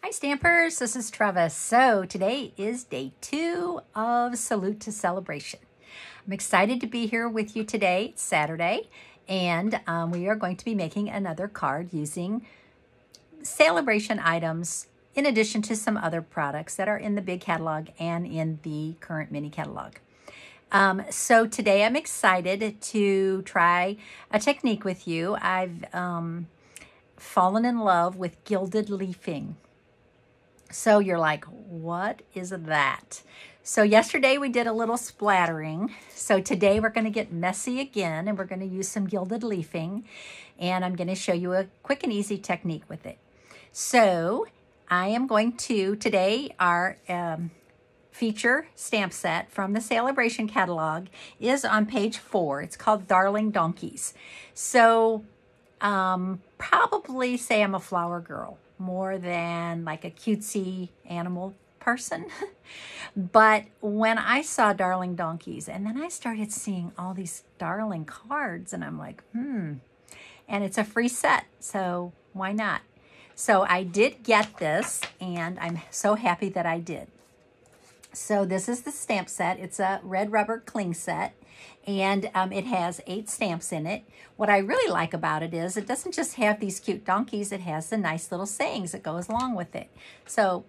Hi Stampers, this is Trevis. So today is day 2 of Salute to Celebration. I'm excited to be here with you today. It's Saturday, and we are going to be making another card using SaleABration items in addition to some other products that are in the big catalog and in the current mini catalog. So today I'm excited to try a technique with you. I've fallen in love with Gilded Leafing. So you're like, what is that? So yesterday we did a little splattering. So today we're going to get messy again, and we're going to use some Gilded Leafing, and I'm going to show you a quick and easy technique with it. So I am going to, today our feature stamp set from the SaleABration catalog is on page 4. It's called Darling Donkeys. So probably say I'm a flower girl more than like a cutesy animal person. But when I saw Darling Donkeys, and then I started seeing all these darling cards, and I'm like, and it's a free set, so why not? So I did get this, and I'm so happy that I did. So this is the stamp set. It's a red rubber cling set, and it has 8 stamps in it. What I really like about it is it doesn't just have these cute donkeys, it has the nice little sayings that goes along with it. So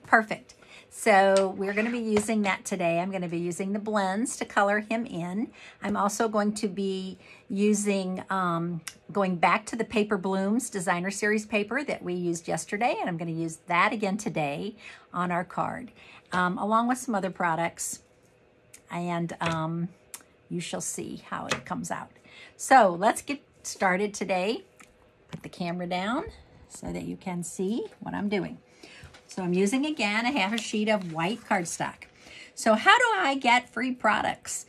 perfect. So we're going to be using that today. I'm going to be using the blends to color him in. I'm also going to be using, going back to the Paper Blooms Designer Series paper that we used yesterday, and I'm going to use that again today on our card, along with some other products, and you shall see how it comes out. So let's get started today. Put the camera down so that you can see what I'm doing. So I'm using, again, a half a sheet of white cardstock. So how do I get free products?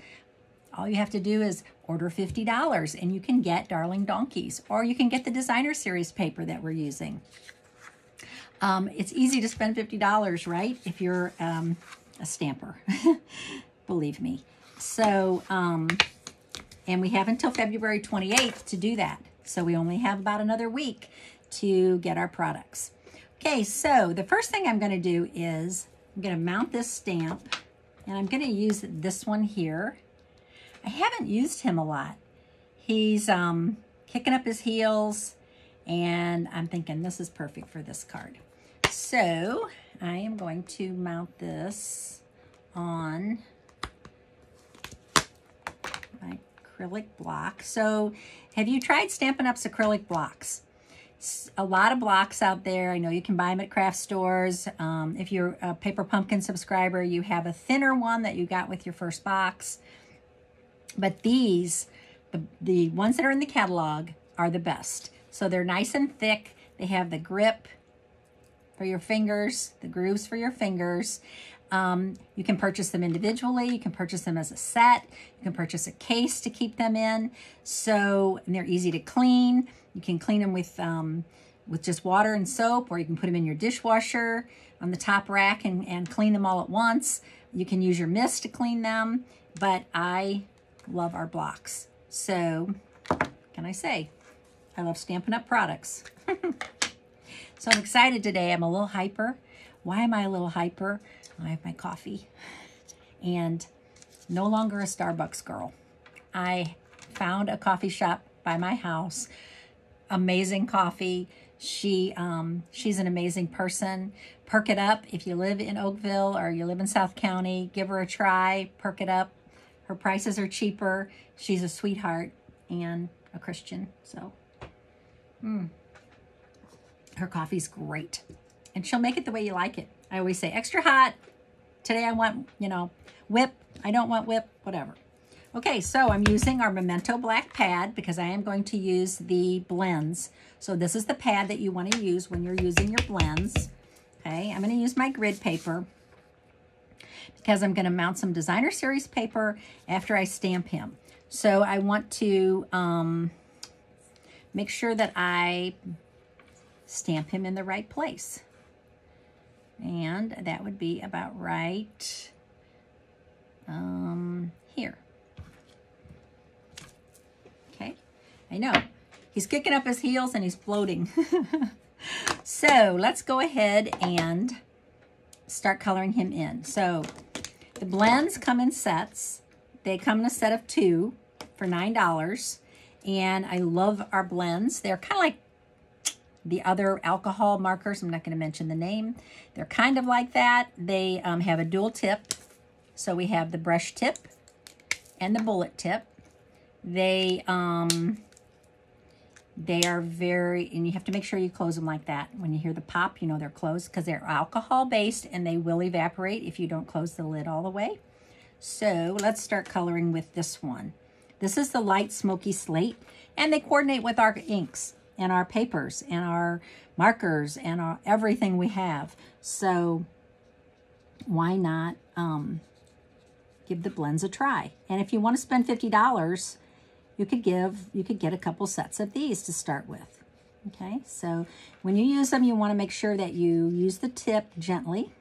All you have to do is order $50 and you can get Darling Donkeys, or you can get the Designer Series paper that we're using. It's easy to spend $50, right? If you're a stamper, believe me. So, and we have until February 28th to do that. So we only have about another week to get our products. Okay, so the first thing I'm going to do is I'm going to mount this stamp, and I'm going to use this one here. I haven't used him a lot. He's kicking up his heels, and I'm thinking this is perfect for this card. So I am going to mount this on my acrylic block. So have you tried Stampin' Up's acrylic blocks? A lot of blocks out there. I know you can buy them at craft stores. If you're a Paper Pumpkin subscriber, you have a thinner one that you got with your first box. But these, the ones that are in the catalog, are the best. So they're nice and thick. They have the grip for your fingers, the grooves for your fingers. You can purchase them individually. You can purchase them as a set. You can purchase a case to keep them in. So, and they're easy to clean. You can clean them with just water and soap, or you can put them in your dishwasher on the top rack and clean them all at once. You can use your mist to clean them, but I love our blocks. So, can I say, I love Stampin' Up products. So I'm excited today. I'm a little hyper. Why am I a little hyper? I have my coffee, and no longer a Starbucks girl. I found a coffee shop by my house. Amazing coffee. She's an amazing person. Perk It Up. If you live in Oakville or you live in South County, give her a try. Perk It Up. Her prices are cheaper. She's a sweetheart and a Christian. So, her coffee's great. And she'll make it the way you like it. I always say extra hot. Today I want, whip. I don't want whip, whatever. Okay, so I'm using our Memento black pad because I am going to use the blends. So this is the pad that you want to use when you're using your blends. Okay, I'm going to use my grid paper because I'm going to mount some Designer Series paper after I stamp him. So I want to make sure that I stamp him in the right place. And that would be about right here. Okay, I know. He's kicking up his heels and he's floating. So let's go ahead and start coloring him in. So the blends come in sets. They come in a set of 2 for $9. And I love our blends. They're kind of like the other alcohol markers. I'm not going to mention the name. They're kind of like that. They have a dual tip. So we have the brush tip and the bullet tip. They are very, and you have to make sure you close them like that. When you hear the pop, you know they're closed because they're alcohol based and they will evaporate if you don't close the lid all the way. So let's start coloring with this one. This is the light smoky slate, and they coordinate with our inks and our papers and our markers and our everything we have. So why not give the blends a try? And if you want to spend $50, you could get a couple sets of these to start with. Okay, so when you use them, you want to make sure that you use the tip gently.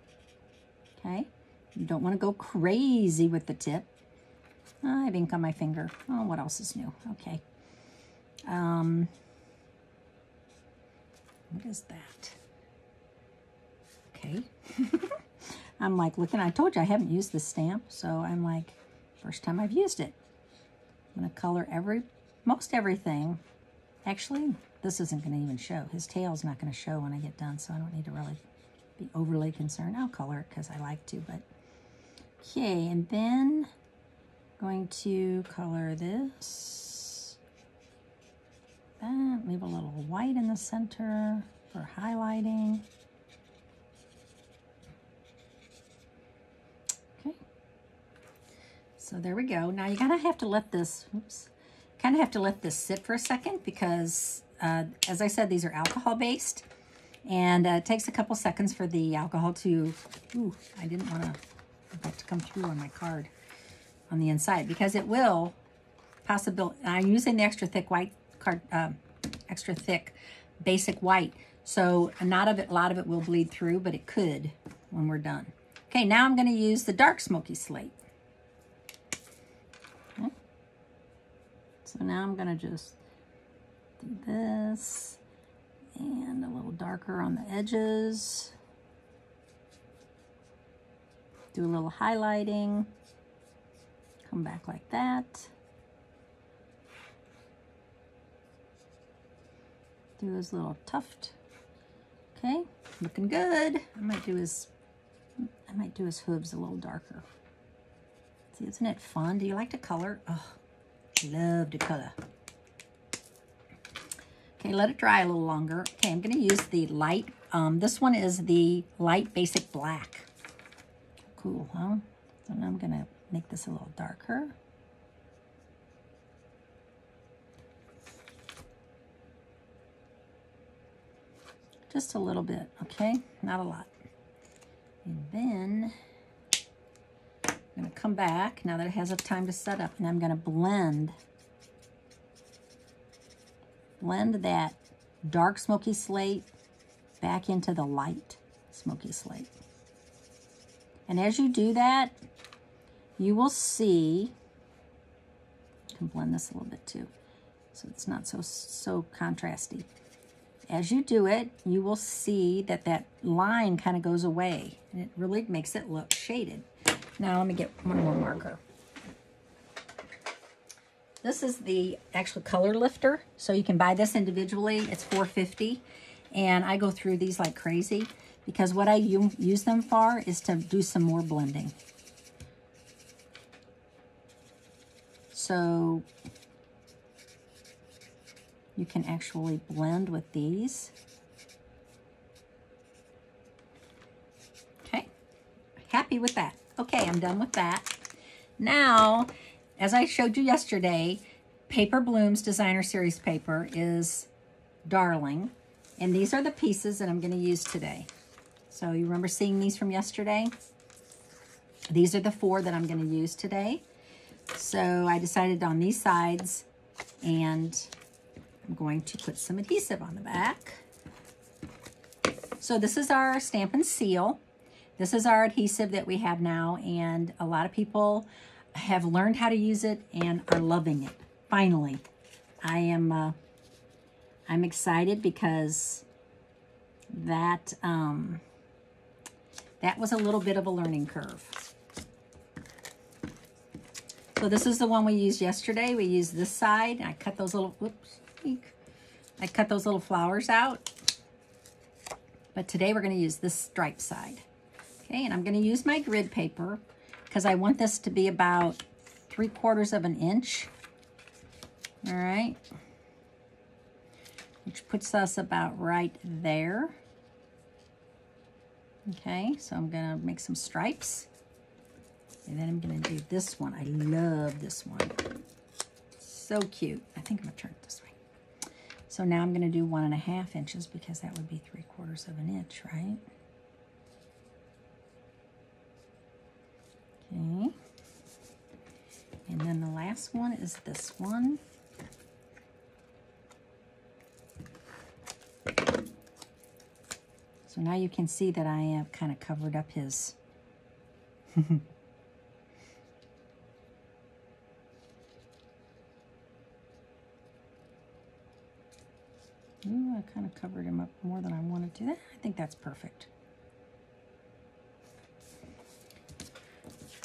Okay, you don't want to go crazy with the tip. I have ink on my finger. Oh, what else is new? Okay. What is that? Okay. I'm like looking, I told you I haven't used this stamp, so I'm like, first time I've used it. I'm going to color most everything. Actually, this isn't going to even show. His tail's not going to show when I get done, so I don't need to really be overly concerned. I'll color it because I like to, but okay, and then going to color this. That, leave a little white in the center for highlighting. Okay. So there we go. Now you gotta have to let this, kind of have to let this sit for a second because, as I said, these are alcohol based, and it takes a couple seconds for the alcohol to, I didn't want that to come through on my card on the inside because it will possibly, I'm using the extra thick white card, extra thick basic white. So a lot of it will bleed through, but it could when we're done. Okay, now I'm going to use the dark smoky slate. Okay. So now I'm going to just do this and a little darker on the edges. Do a little highlighting. Come back like that. Do his little tuft. Okay, looking good. I might do his hooves a little darker. See, isn't it fun? Do you like to color? Oh, I love to color. Okay, let it dry a little longer. Okay, I'm going to use the light. This one is the light basic black. Cool, huh? So now I'm going to make this a little darker. Just a little bit, okay? Not a lot. And then I'm going to come back now that it has enough time to set up, and I'm going to blend that dark smoky slate back into the light smoky slate. And as you do that, you will see, I can blend this a little bit too, so it's not so contrasty. As you do it, you will see that that line kind of goes away, and it really makes it look shaded. Now let me get one more marker. This is the actual color lifter, so you can buy this individually. It's $4.50, and I go through these like crazy because what I use them for is to do some more blending. So you can actually blend with these. Okay, happy with that. Okay, I'm done with that. Now, as I showed you yesterday, Paper Bloom's Designer Series paper is darling. And these are the pieces that I'm going to use today. So you remember seeing these from yesterday? These are the 4 that I'm going to use today. So I decided on these sides, and I'm going to put some adhesive on the back. So this is our Stamp and Seal. This is our adhesive that we have now, and a lot of people have learned how to use it and are loving it. Finally, I'm excited because that that was a little bit of a learning curve. So this is the one we used yesterday. We used this side. I cut those little, whoops, I cut those little flowers out. But today we're going to use this stripe side. Okay, and I'm going to use my grid paper because I want this to be about 3/4 of an inch. All right. Which puts us about right there. Okay, so I'm going to make some stripes. And then I'm going to do this one. I love this one. So cute. I think I'm going to turn it this way. So now I'm going to do 1.5 inches because that would be 3/4 of an inch, right? Okay. And then the last one is this one. So now you can see that I have kind of covered up his Ooh, I kind of covered him up more than I wanted to. I think that's perfect.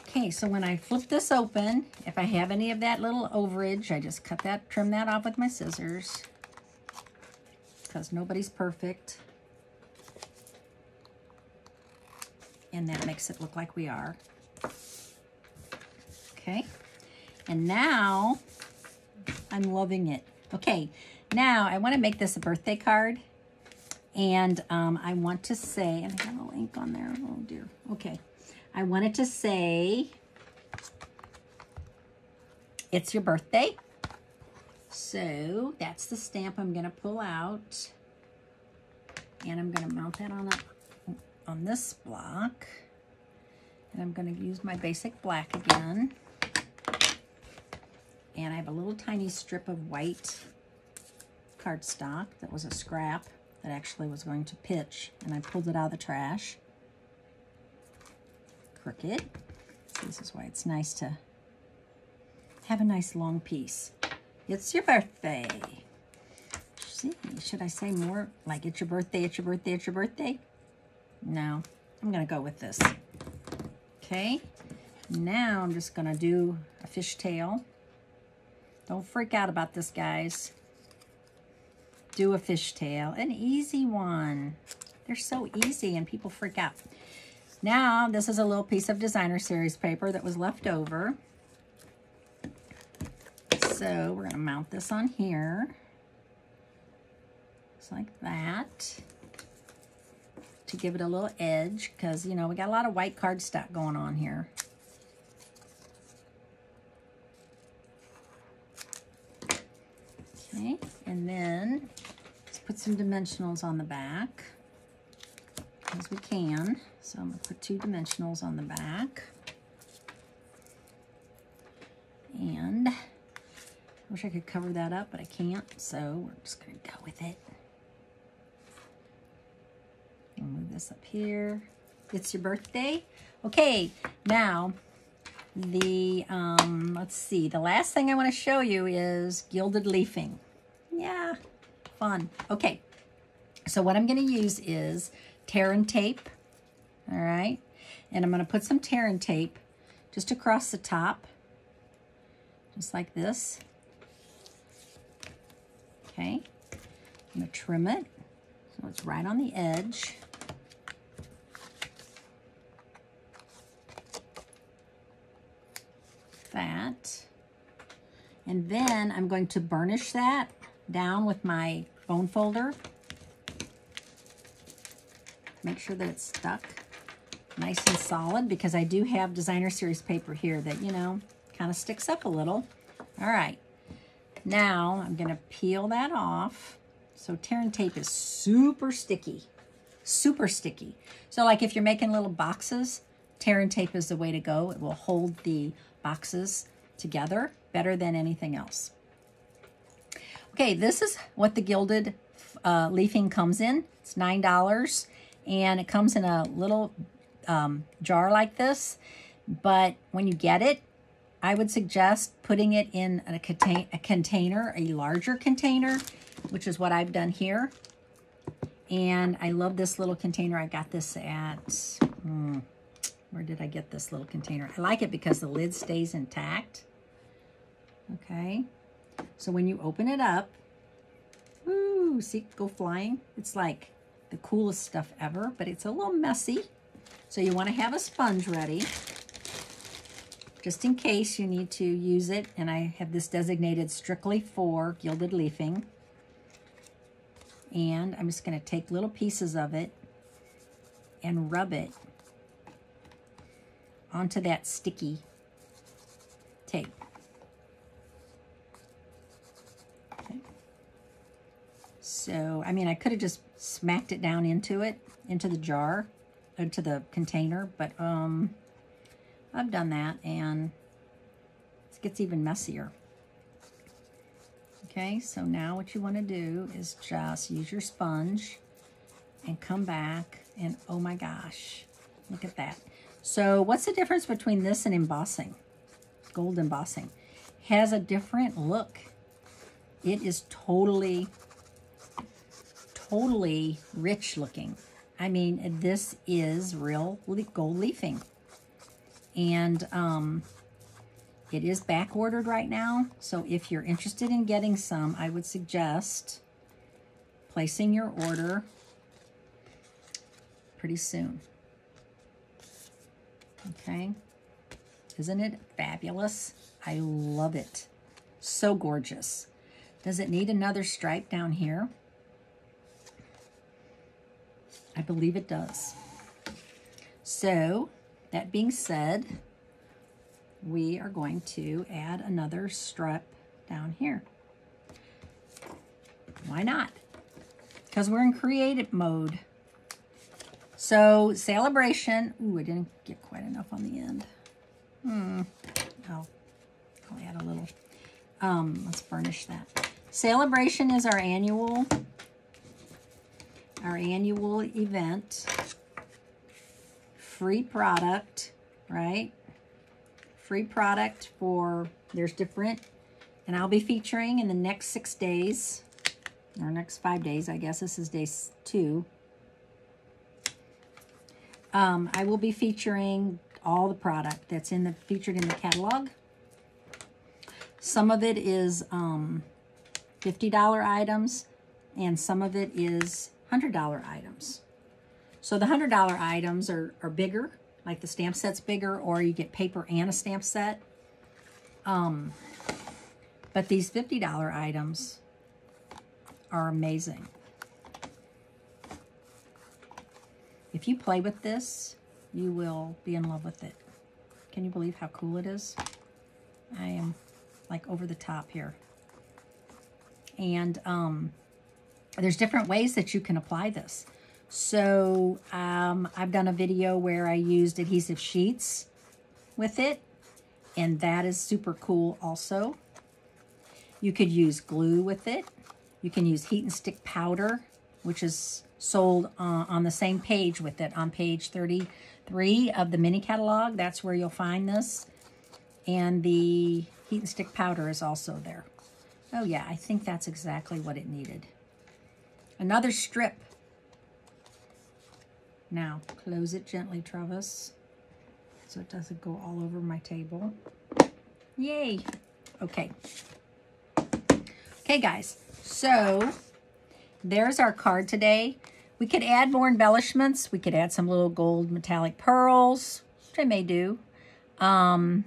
Okay, so when I flip this open, if I have any of that little overage, I just trim that off with my scissors because nobody's perfect. And that makes it look like we are. Okay, and now I'm loving it. Okay, now I want to make this a birthday card, and I want to say, and I got a little ink on there, oh dear. Okay, I want it to say, it's your birthday. So that's the stamp I'm going to pull out, and I'm going to mount that on this block, and I'm going to use my basic black again. And I have a little tiny strip of white cardstock that was a scrap that actually was going to pitch, and I pulled it out of the trash. Crooked. So this is why it's nice to have a nice long piece. It's your birthday. See, should I say more like it's your birthday, it's your birthday, it's your birthday? No, I'm gonna go with this. Okay, now I'm just gonna do a fishtail. Don't freak out about this, guys. Do a fishtail, an easy one. They're so easy and people freak out. Now, this is a little piece of designer series paper that was left over. So we're gonna mount this on here. Just like that. To give it a little edge, because, you know, we got a lot of white cardstock going on here. Okay, and then let's put some dimensionals on the back, as we can. So I'm going to put 2 dimensionals on the back. And I wish I could cover that up, but I can't, so we're just going to go with it. I'll move this up here. It's your birthday. Okay, now the, let's see, the last thing I want to show you is gilded leafing. Yeah, fun. Okay, so what I'm going to use is tear and tape, all right? And I'm going to put some tear and tape just across the top, just like this. Okay, I'm going to trim it so it's right on the edge. That. And then I'm going to burnish that down with my bone folder. Make sure that it's stuck nice and solid, because I do have designer series paper here that, you know, kind of sticks up a little. All right. Now I'm going to peel that off. So tear and tape is super sticky. Super sticky. So like if you're making little boxes, tear and tape is the way to go. It will hold the boxes together better than anything else. Okay, this is what the gilded leafing comes in. It's $9, and it comes in a little jar like this. But when you get it, I would suggest putting it in a container, a larger container, which is what I've done here. And I love this little container. I got this at, where did I get this little container? I like it because the lid stays intact. Okay. So when you open it up, woo, see, go flying. It's like the coolest stuff ever, but it's a little messy. So you want to have a sponge ready, just in case you need to use it. And I have this designated strictly for Gilded Leafing. And I'm just going to take little pieces of it and rub it onto that sticky tape. Okay. So, I mean, I could have just smacked it down into it, into the jar, into the container, but I've done that and it gets even messier. Okay, so now what you want to do is just use your sponge and come back and oh my gosh, look at that. So what's the difference between this and embossing? Gold embossing has a different look. It is totally rich looking. I mean, this is real gold leafing. And it is back ordered right now. So if you're interested in getting some, I would suggest placing your order pretty soon. Okay. Isn't it fabulous? I love it. So gorgeous. Does it need another stripe down here? I believe it does. So, that being said, we are going to add another strip down here. Why not? Because we're in creative mode. So, SaleABration. Ooh, I didn't get quite enough on the end. I'll add a little. Let's burnish that. SaleABration is our annual event. Free product, right? Free product for, there's different, and I'll be featuring in the next 6 days, or next 5 days, I guess. This is day 2. I will be featuring all the product that's featured in the catalog. Some of it is $50 items, and some of it is $100 items. So the $100 items are bigger, like the stamp set's bigger, or you get paper and a stamp set. But these $50 items are amazing. If you play with this, you will be in love with it. Can you believe how cool it is? I am like over the top here. And there's different ways that you can apply this. So I've done a video where I used adhesive sheets with it, and that is super cool also. You could use glue with it. You can use heat and stick powder, which is sold on the same page with it, on page 33 of the mini catalog. That's where you'll find this. And the heat and stick powder is also there. Oh yeah, I think that's exactly what it needed. Another strip. Now, close it gently, Trevis, so it doesn't go all over my table. Yay. Okay. Okay, guys. So, there's our card today. We could add more embellishments. We could add some little gold metallic pearls, which I may do. But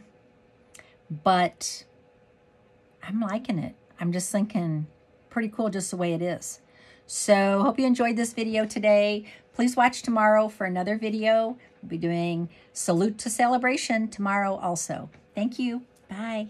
I'm liking it. I'm just thinking pretty cool just the way it is. So, hope you enjoyed this video today. Please watch tomorrow for another video. We'll be doing Salute to SaleABration tomorrow also. Thank you. Bye.